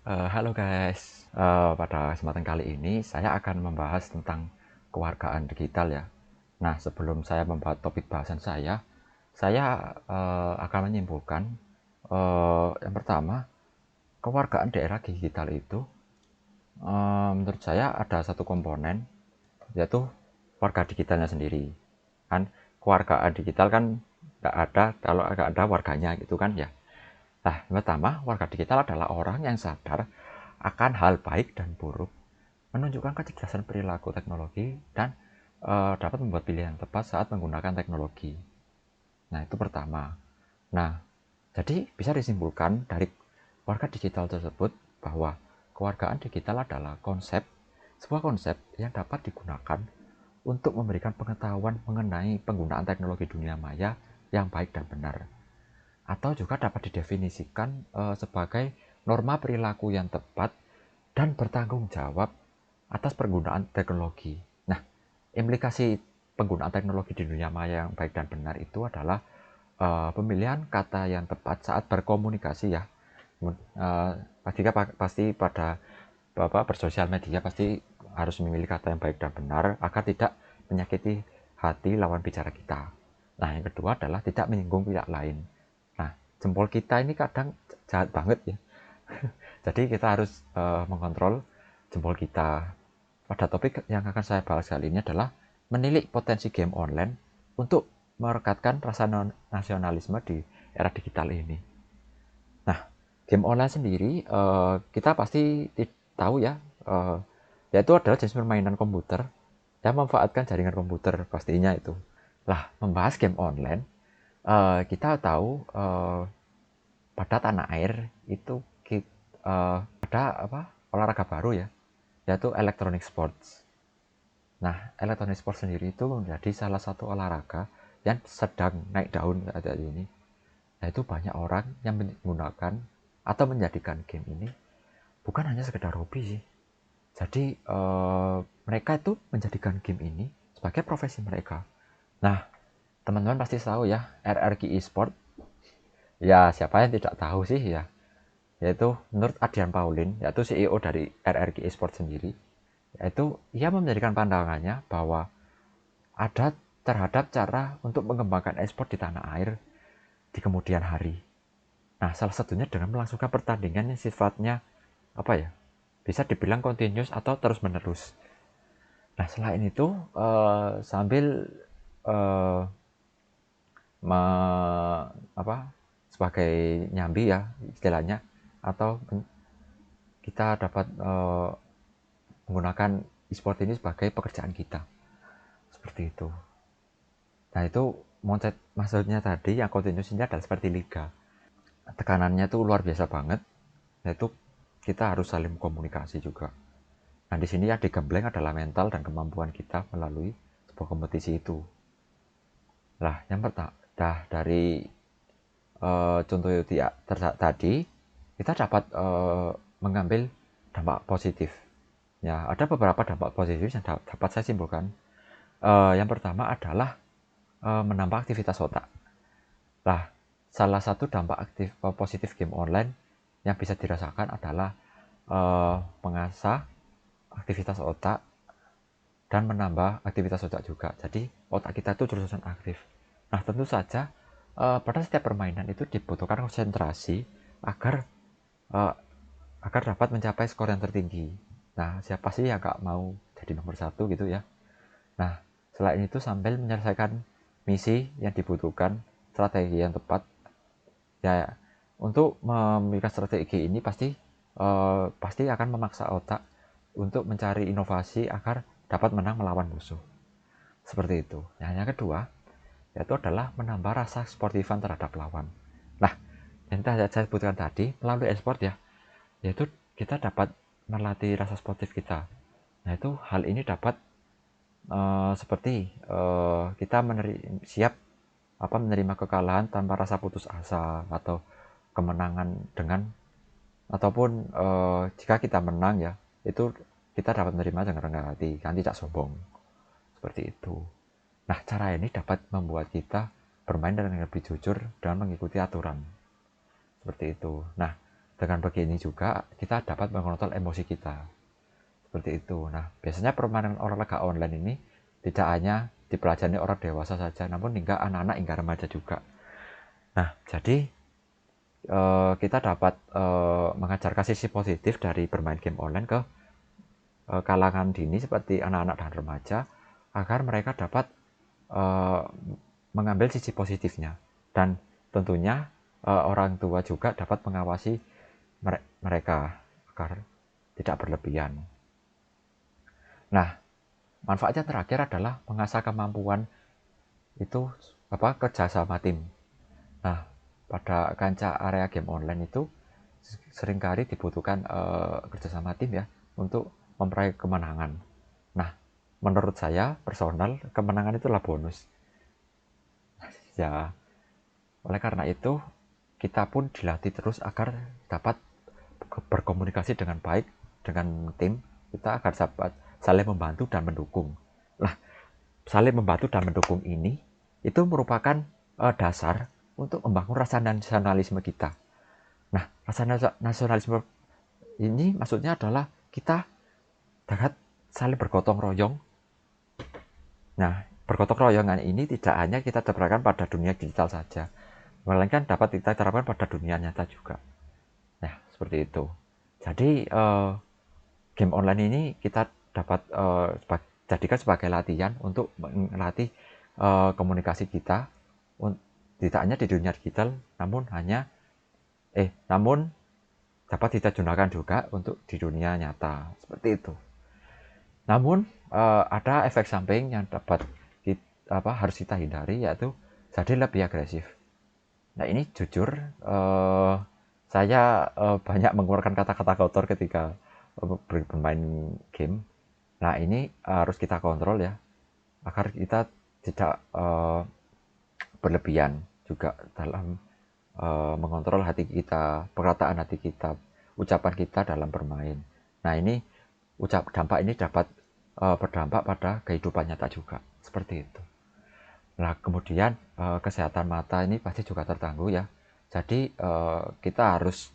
Halo guys. Pada kesempatan kali ini saya akan membahas tentang kewargaan digital ya. Nah, sebelum saya membahas topik bahasan saya akan menyimpulkan yang pertama, kewargaan di era digital itu menurut saya ada satu komponen, yaitu warga digitalnya sendiri. Kan kewargaan digital kan nggak ada kalau nggak ada warganya gitu kan ya. Nah, yang pertama, warga digital adalah orang yang sadar akan hal baik dan buruk, menunjukkan kecerdasan perilaku teknologi, dan dapat membuat pilihan yang tepat saat menggunakan teknologi. Nah, itu pertama. Nah, jadi bisa disimpulkan dari warga digital tersebut bahwa kewargaan digital adalah sebuah konsep yang dapat digunakan untuk memberikan pengetahuan mengenai penggunaan teknologi dunia maya yang baik dan benar, atau juga dapat didefinisikan sebagai norma perilaku yang tepat dan bertanggung jawab atas penggunaan teknologi. Nah, implikasi penggunaan teknologi di dunia maya yang baik dan benar itu adalah pemilihan kata yang tepat saat berkomunikasi ya. Pasti pada Bapak bersosial media pasti harus memilih kata yang baik dan benar agar tidak menyakiti hati lawan bicara kita. Nah, yang kedua adalah tidak menyinggung pihak lain. Nah, jempol kita ini kadang jahat banget ya. Jadi kita harus mengontrol jempol kita. Pada topik yang akan saya bahas kali ini adalah menilik potensi game online untuk merekatkan rasa nasionalisme di era digital ini. Nah, game online sendiri kita pasti tahu ya, yaitu adalah jenis permainan komputer yang memanfaatkan jaringan komputer pastinya itu. Lah, membahas game online, kita tahu pada tanah air itu ada olahraga baru ya, yaitu electronic sports. Nah, electronic sports sendiri itu menjadi salah satu olahraga yang sedang naik daun saat ini. Yaitu banyak orang yang menggunakan atau menjadikan game ini bukan hanya sekedar hobi sih. Jadi mereka itu menjadikan game ini sebagai profesi mereka. Nah, teman-teman pasti tahu ya RRQ Esport. Ya, siapa yang tidak tahu sih ya. Yaitu menurut Adrian Paulin, yaitu CEO dari RRQ Esport sendiri, yaitu ia menjadikan pandangannya bahwa ada terhadap cara untuk mengembangkan esport di tanah air di kemudian hari. Nah, salah satunya dengan melangsungkan pertandingan yang sifatnya apa ya? Bisa dibilang continuous atau terus-menerus. Nah, selain itu sambil eh, me, apa sebagai nyambi ya istilahnya, atau kita dapat menggunakan e-sport ini sebagai pekerjaan kita. Seperti itu. Nah, itu maksudnya tadi yang continuous ini adalah seperti liga. Tekanannya tuh luar biasa banget. Yaitu kita harus saling komunikasi juga. Nah, di sini ya digembleng adalah mental dan kemampuan kita melalui sebuah kompetisi itu. Lah, yang pertama, dari contoh tadi, kita dapat mengambil dampak positif. Ya, ada beberapa dampak positif yang dapat saya simpulkan. Yang pertama adalah menambah aktivitas otak. Lah, salah satu dampak positif game online yang bisa dirasakan adalah mengasah aktivitas otak dan menambah aktivitas otak juga. Jadi otak kita itu terus-terusan aktif. Nah, tentu saja pada setiap permainan itu dibutuhkan konsentrasi agar uh, agar dapat mencapai skor yang tertinggi. Nah, siapa sih yang gak mau jadi nomor satu gitu ya. Nah, selain itu sambil menyelesaikan misi yang dibutuhkan strategi yang tepat ya. Untuk memiliki strategi ini pasti akan memaksa otak untuk mencari inovasi agar dapat menang melawan musuh. Seperti itu. Yang kedua, yaitu adalah menambah rasa sportifan terhadap lawan. Nah, yang saya sebutkan tadi melalui esport ya, yaitu kita dapat melatih rasa sportif kita. Nah, itu hal ini dapat seperti kita siap menerima kekalahan tanpa rasa putus asa, atau kemenangan dengan ataupun jika kita menang ya, itu kita dapat menerima dengan rendah hati, kan tidak sombong. Seperti itu. Nah, cara ini dapat membuat kita bermain dengan lebih jujur dan mengikuti aturan. Seperti itu. Nah, Dengan begini juga kita dapat mengontrol emosi kita. Seperti itu. Nah, biasanya permainan olahraga online ini tidak hanya dipelajari orang dewasa saja, namun hingga anak-anak hingga remaja juga. Nah, jadi kita dapat mengajarkan sisi positif dari bermain game online ke kalangan dini seperti anak-anak dan remaja, agar mereka dapat mengambil sisi positifnya. Dan tentunya orang tua juga dapat mengawasi mereka agar tidak berlebihan. Nah, manfaatnya terakhir adalah mengasah kemampuan itu kerja sama tim. Nah, pada kancah area game online itu seringkali dibutuhkan kerjasama tim ya untuk meraih kemenangan. Nah, menurut saya personal kemenangan itulah bonus. Ya, oleh karena itu kita pun dilatih terus agar dapat berkomunikasi dengan baik dengan tim kita agar dapat saling membantu dan mendukung. Nah, saling membantu dan mendukung ini itu merupakan dasar untuk membangun rasa nasionalisme kita. Nah, rasa nasionalisme ini maksudnya adalah kita dapat saling bergotong royong. Nah, bergotong royongan ini tidak hanya kita terapkan pada dunia digital saja, melainkan dapat kita terapkan pada dunia nyata juga. Nah, seperti itu. Jadi, game online ini kita dapat jadikan sebagai latihan untuk melatih komunikasi kita, tidak hanya di dunia digital, namun dapat kita gunakan juga untuk di dunia nyata, seperti itu. Namun ada efek samping yang harus kita hindari, yaitu jadi lebih agresif. Nah, ini jujur saya banyak mengeluarkan kata-kata kotor ketika bermain game. Nah, ini harus kita kontrol ya, agar kita tidak berlebihan juga dalam mengontrol hati kita, perkataan hati kita, ucapan kita dalam bermain. Nah, ini dampak ini dapat berdampak pada kehidupan nyata juga, seperti itu. Nah, kemudian kesehatan mata ini pasti juga terganggu ya. Jadi kita harus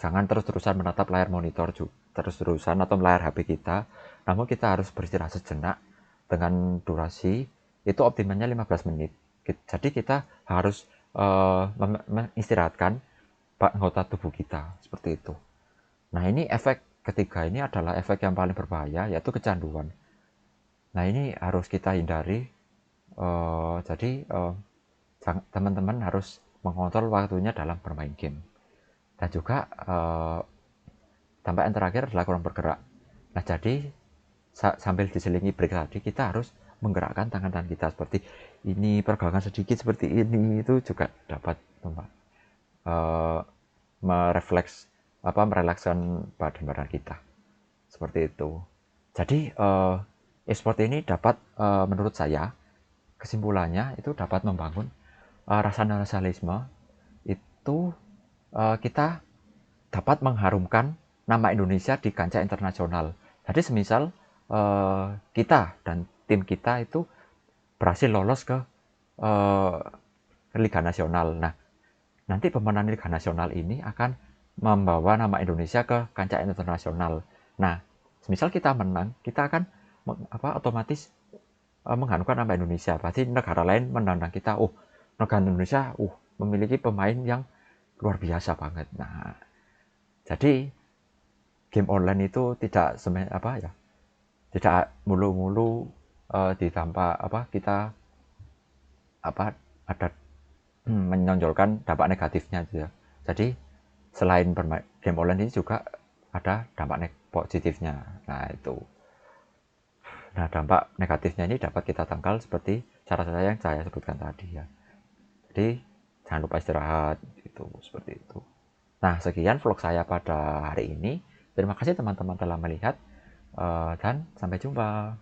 jangan terus-terusan menatap layar monitor terus-terusan atau layar HP kita, namun kita harus beristirahat sejenak dengan durasi itu optimalnya 15 menit. Jadi kita harus mengistirahatkan anggota tubuh kita, seperti itu. Nah, ini efek ketiga ini adalah efek yang paling berbahaya, yaitu kecanduan. Nah, ini harus kita hindari. Jadi teman-teman harus mengontrol waktunya dalam bermain game. Dan juga dampak yang terakhir adalah kurang bergerak. Nah, jadi sambil diselingi break tadi, kita harus menggerakkan tangan-tangan kita seperti ini, pergelangan sedikit seperti ini, itu juga dapat merelakskan badan kita, seperti itu. Jadi e-sport ini dapat menurut saya kesimpulannya itu dapat membangun rasa nasionalisme. Itu kita dapat mengharumkan nama Indonesia di kancah internasional. Jadi semisal kita dan tim kita itu berhasil lolos ke Liga Nasional. Nah, nanti pemenang Liga Nasional ini akan membawa nama Indonesia ke kancah internasional. Nah, semisal kita menang, kita akan otomatis mengharumkan nama Indonesia. Pasti negara lain menandang kita, negara Indonesia memiliki pemain yang luar biasa banget. Nah, jadi game online itu tidak tidak mulu-mulu ditambah kita ada menonjolkan dampak negatifnya gitu ya. Jadi selain bermain game online ini juga ada dampak positifnya. Nah, itu. Nah, dampak negatifnya ini dapat kita tangkal seperti cara-cara yang saya sebutkan tadi ya. Jadi jangan lupa istirahat gitu, seperti itu. Nah, sekian vlog saya pada hari ini. Terima kasih teman-teman telah melihat dan sampai jumpa.